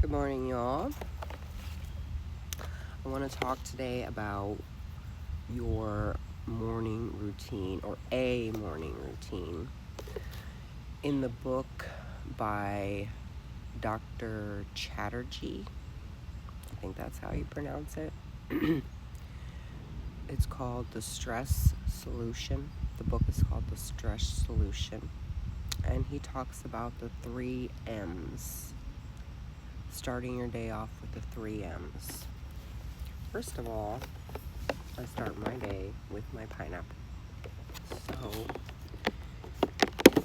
Good morning, y'all. I want to talk today about your morning routine or a morning routine. In the book by Dr. Chatterjee, I think that's how you pronounce it. It's called The Stress Solution. The book is called The Stress Solution. And he talks about the 3 M's. Starting your day off with the 3 M's. First of all, I start my day with my pineapple. So,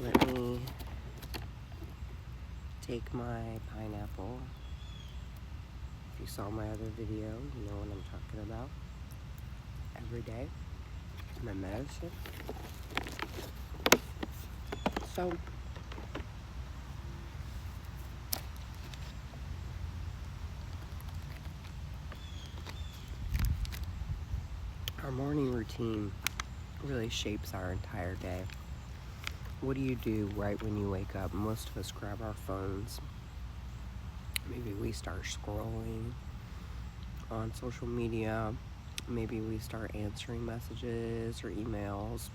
let me take my pineapple. If you saw my other video, you know what I'm talking about. Every day, my medicine. So, our morning routine really shapes our entire day. What do you do right when you wake up? Most of us grab our phones. Maybe we start scrolling on social media. Maybe we start answering messages or emails.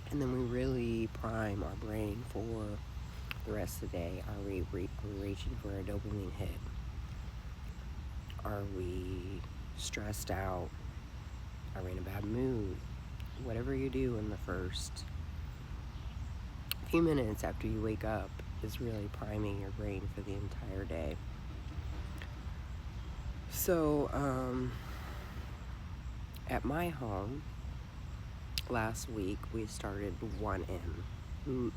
And then we really prime our brain for the rest of the day. Are we reaching for a dopamine hit? Are we stressed out? Are we in a bad mood? Whatever you do in the first few minutes after you wake up is really priming your brain for the entire day. So, at my home, last week we started 1M,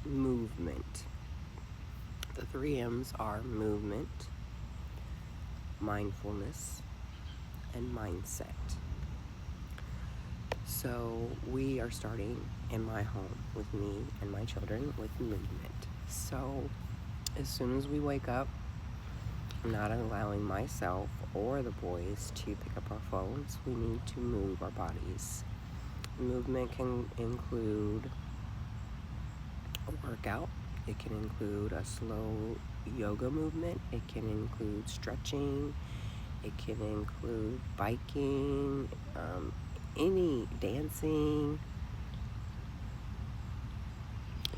movement. The 3 M's are movement, mindfulness, and mindset. So we are starting in my home with me and my children with movement. So as soon as we wake up, I'm not allowing myself or the boys to pick up our phones. We need to move our bodies. Movement can include a workout. It can include a slow yoga movement. It can include stretching. It can include biking, any dancing,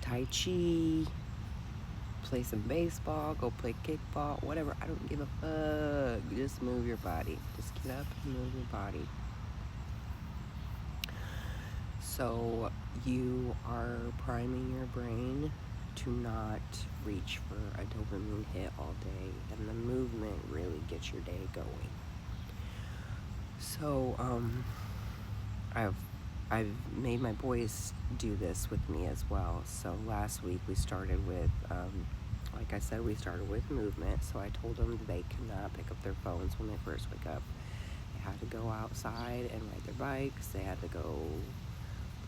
tai chi, play some baseball, go play kickball, whatever. I don't give a fuck. Just move your body. Just get up and move your body. So you are priming your brain to not reach for a dopamine hit all day, and the movement really gets your day going. So I've made my boys do this with me as well. So last week we started with, like I said, we started with movement. So I told them they could not pick up their phones when they first wake up. They had to go outside and ride their bikes. They had to go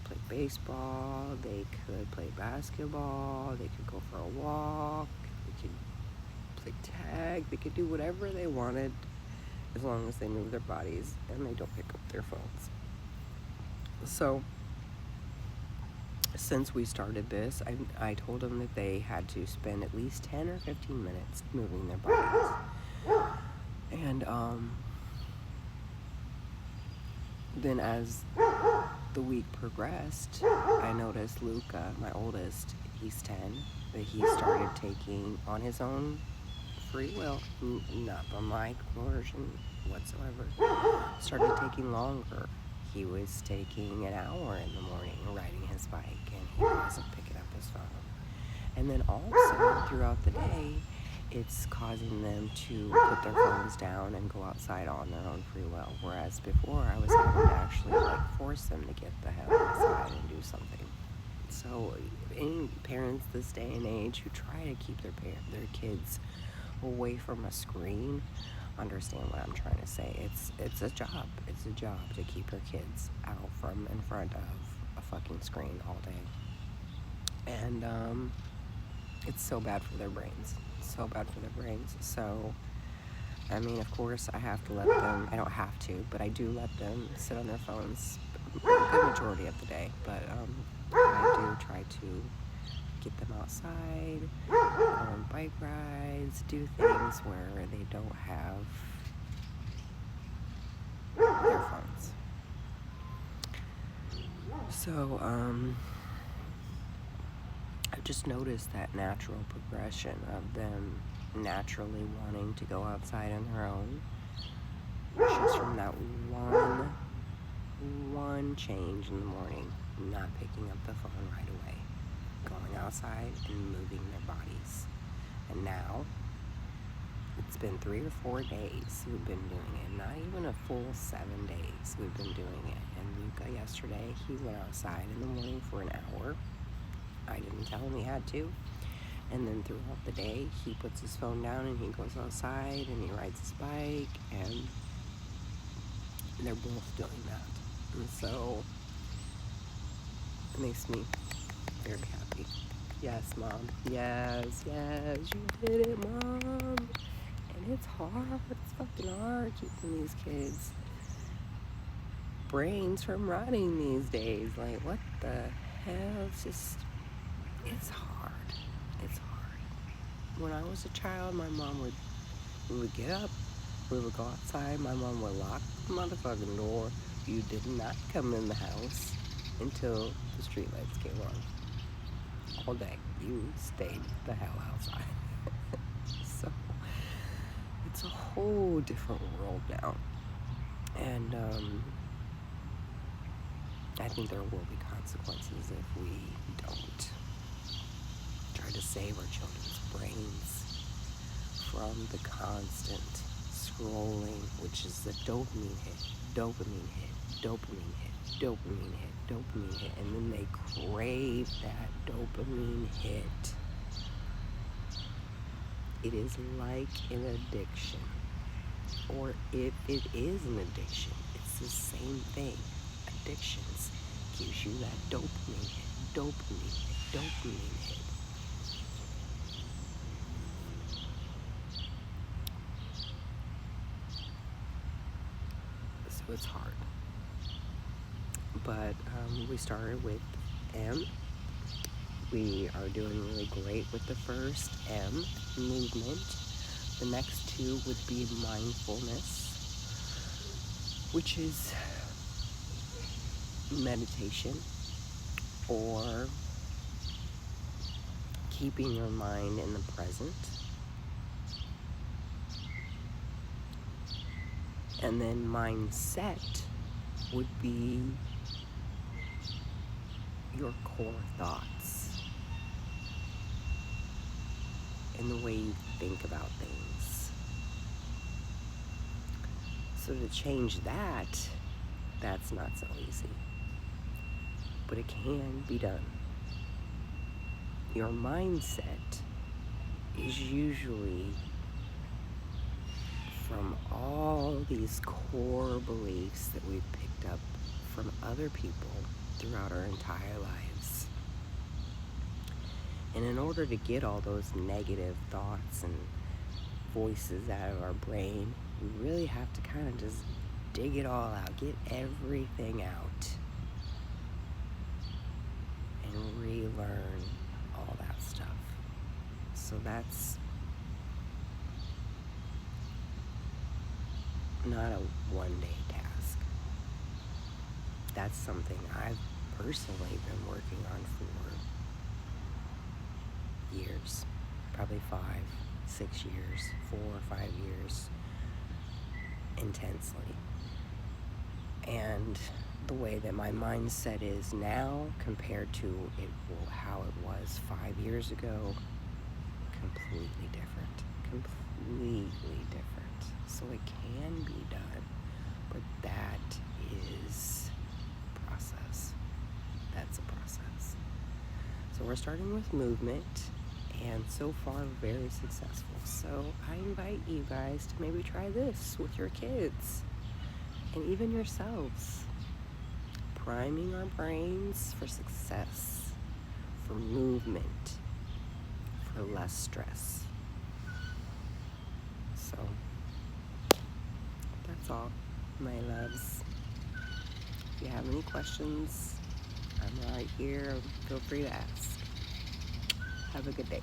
play baseball. They could play basketball. They could go for a walk. They could play tag. They could do whatever they wanted as long as they move their bodies and they don't pick up their phones. So since we started this, I told them that they had to spend at least 10 or 15 minutes moving their bodies. And then as the week progressed, I noticed Luca, my oldest, he's 10, that he started taking on his own free will, not by my coercion whatsoever, started taking longer. He was taking an hour in the morning riding his bike, and he wasn't picking up his phone. And then also throughout the day, it's causing them to put their phones down and go outside on their own free will. Whereas before, I was having to actually force them to get the hell outside and do something. So any parents this day and age who try to keep their kids away from a screen understand what I'm trying to say. It's a job. It's a job to keep your kids out from in front of a fucking screen all day. And it's so bad for their brains. So bad for their brains. So I mean, of course, I have to let them, I don't have to, but I do let them sit on their phones a good majority of the day. But I do try to get them outside, go on bike rides, do things where they don't have their phones. So, I've just noticed that natural progression of them naturally wanting to go outside on their own, just from that one change in the morning, not picking up the phone right away, going outside and moving their bodies. And now, it's been 3 or 4 days we've been doing it, not even a full 7 days we've been doing it. And Luca yesterday, he went outside in the morning for an hour. I didn't tell him he had to. And then throughout the day, he puts his phone down and he goes outside and he rides his bike, and they're both doing that. And so it makes me very happy. Yes, Mom. Yes, you did it, Mom. And it's hard. It's fucking hard keeping these kids' brains from rotting these days. Like, what the hell? It's hard. It's hard. When I was a child, we would get up, we would go outside, my mom would lock the motherfucking door. You did not come in the house until the streetlights came on. All day. You stayed the hell outside. So, it's a whole different world now. And, I think there will be consequences if we don't try to save our children's brains from the constant scrolling, which is the dopamine hit, and then they crave that dopamine hit. It is like an addiction, or if it is an addiction, it's the same thing. Addictions gives you that dopamine hit. So it's hard. But we started with M. We are doing really great with the first M, movement. The next 2 would be mindfulness, which is meditation, or keeping your mind in the present. And then mindset would be your core thoughts and the way you think about things. So to change that's not so easy. But it can be done. Your mindset is usually from all these core beliefs that we've picked up from other people throughout our entire lives. And in order to get all those negative thoughts and voices out of our brain, we really have to kind of just dig it all out, get everything out, and relearn all that stuff. So that's not a one-day task. That's something I've personally been working on for years, probably 5, 6 years, 4 or 5 years, intensely. And the way that my mindset is now compared to how it was 5 years ago, completely different. So it can be done, but that is a process. That's a process. So we're starting with movement, and so far very successful. So I invite you guys to maybe try this with your kids and even yourselves. Priming our brains for success, for movement, for less stress. So that's all, my loves. If you have any questions, I'm right here. Feel free to ask. Have a good day.